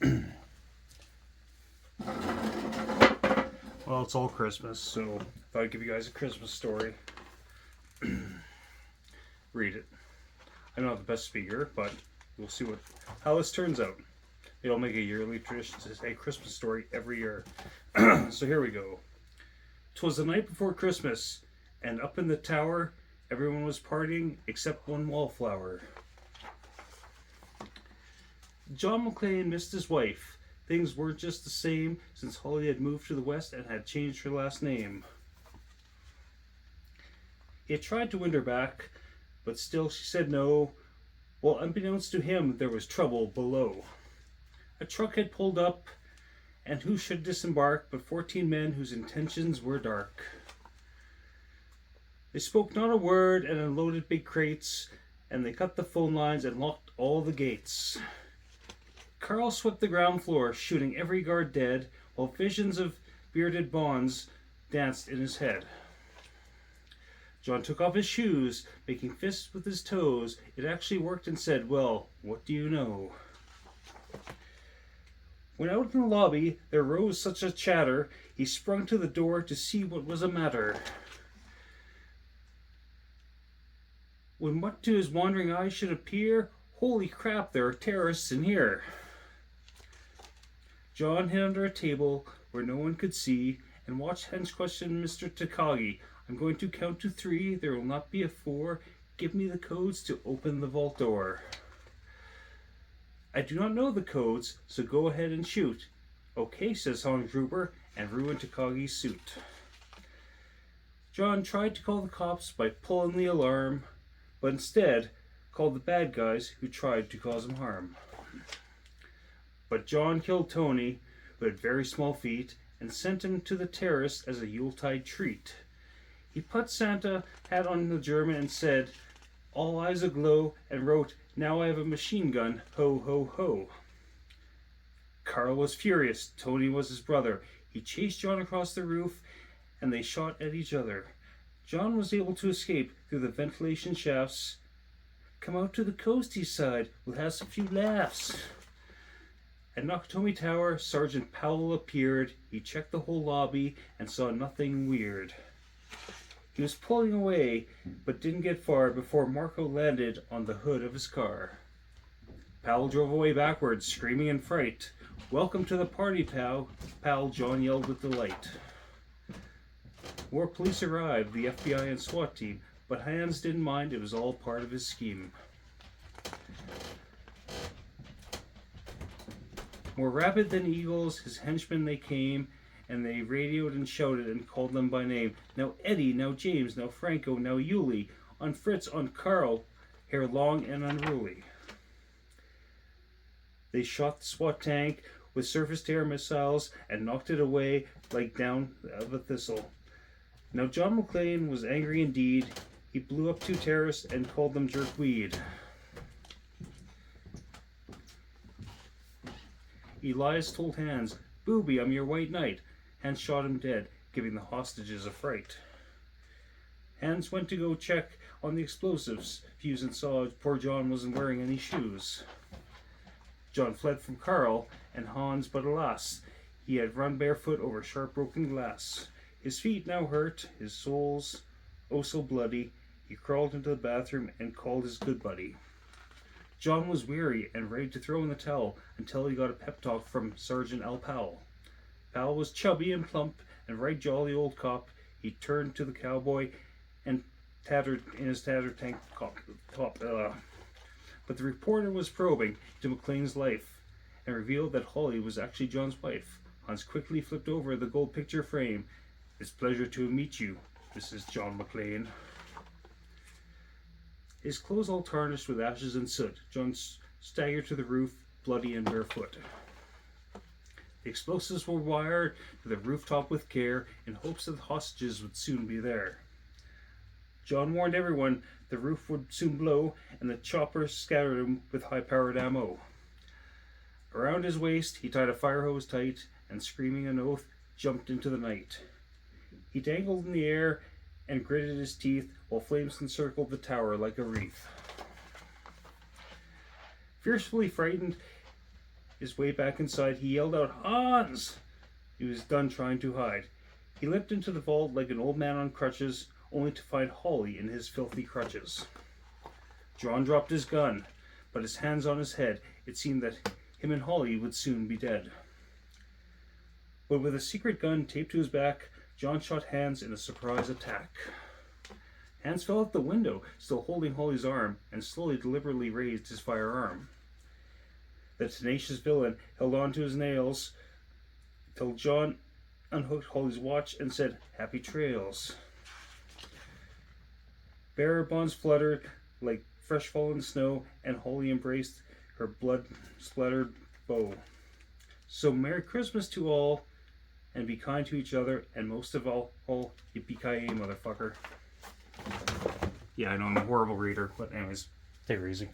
Well, it's all Christmas, so if I give you guys a Christmas story, read it. I'm not the best speaker, but we'll see how this turns out. It'll make a yearly tradition to say Christmas story every year. So here we go. 'Twas the night before Christmas, and up in the tower, everyone was partying except one wallflower. John McClane missed his wife. Things weren't just the same since Holly had moved to the west and had changed her last name. He had tried to win her back, but still she said no. Well, unbeknownst to him, there was trouble below. A truck had pulled up, and who should disembark but 14 men whose intentions were dark. They spoke not a word and unloaded big crates, and they cut the phone lines and locked all the gates. Carl swept the ground floor, shooting every guard dead, while visions of bearded bonds danced in his head. John took off his shoes, making fists with his toes. It actually worked, and said, "Well, what do you know?" When out in the lobby there rose such a chatter, he sprung to the door to see what was the matter. When what to his wandering eyes should appear, holy crap, there are terrorists in here. John hid under a table where no one could see and watched hens question Mr. Takagi. "I'm going to count to 3, there will not be a 4. Give me the codes to open the vault door." "I do not know the codes, so go ahead and shoot." "Okay," says Hans Gruber, and ruined Takagi's suit. John tried to call the cops by pulling the alarm, but instead called the bad guys who tried to cause him harm. But John killed Tony, who had very small feet, and sent him to the terrace as a Yuletide treat. He put Santa hat on the German and said, all eyes aglow, and wrote, "Now I have a machine gun, ho ho ho." Carl was furious. Tony was his brother. He chased John across the roof, and they shot at each other. John was able to escape through the ventilation shafts. "Come out to the coast," he sighed. "We'll have a few laughs." At Nakatomi Tower, Sergeant Powell appeared. He checked the whole lobby and saw nothing weird. He was pulling away, but didn't get far before Marco landed on the hood of his car. Powell drove away backwards, screaming in fright. "Welcome to the party, pal," John yelled with delight. More police arrived, the FBI and SWAT team, but Hans didn't mind. It was all part of his scheme. More rapid than eagles, his henchmen they came, and they radioed and shouted and called them by name. Now Eddie, now James, now Franco, now Yuli, on Fritz, on Carl, hair long and unruly. They shot the SWAT tank with surface-to-air missiles and knocked it away like down of a thistle. Now John McClane was angry indeed. He blew up 2 terrorists and called them jerkweed. Elias told Hans, "Booby, I'm your white knight." Hans shot him dead, giving the hostages a fright. Hans went to go check on the explosives fuse and saw poor John wasn't wearing any shoes. John fled from Carl and Hans, but alas, he had run barefoot over sharp broken glass. His feet now hurt, his soles oh so bloody. He crawled into the bathroom and called his good buddy. John was weary and ready to throw in the towel until he got a pep talk from Sergeant L. Powell. Powell was chubby and plump and right jolly old cop. He turned to the cowboy and tattered tank top. But the reporter was probing into McClane's life and revealed that Holly was actually John's wife. Hans quickly flipped over the gold picture frame. "It's a pleasure to meet you. This is John McClane." His clothes all tarnished with ashes and soot, John staggered to the roof, bloody and barefoot. The explosives were wired to the rooftop with care, in hopes that the hostages would soon be there. John warned everyone the roof would soon blow, and the choppers scattered him with high-powered ammo. Around his waist, he tied a fire hose tight, and screaming an oath, jumped into the night. He dangled in the air and gritted his teeth while flames encircled the tower like a wreath. Fiercely frightened, his way back inside, he yelled out, "Hans!" He was done trying to hide. He limped into the vault like an old man on crutches, only to find Holly in his filthy crutches. John dropped his gun, but his hands on his head, it seemed that him and Holly would soon be dead. But with a secret gun taped to his back, John shot Hans in a surprise attack. Hans fell out the window, still holding Holly's arm, and slowly, deliberately raised his firearm. The tenacious villain held on to his nails till John unhooked Holly's watch and said, "Happy trails." Bearer bonds fluttered like fresh fallen snow, and Holly embraced her blood-splattered bow. So Merry Christmas to all, and be kind to each other, and most of all yippee-ki-yay, motherfucker. Yeah, I know I'm a horrible reader, but anyways, take it easy.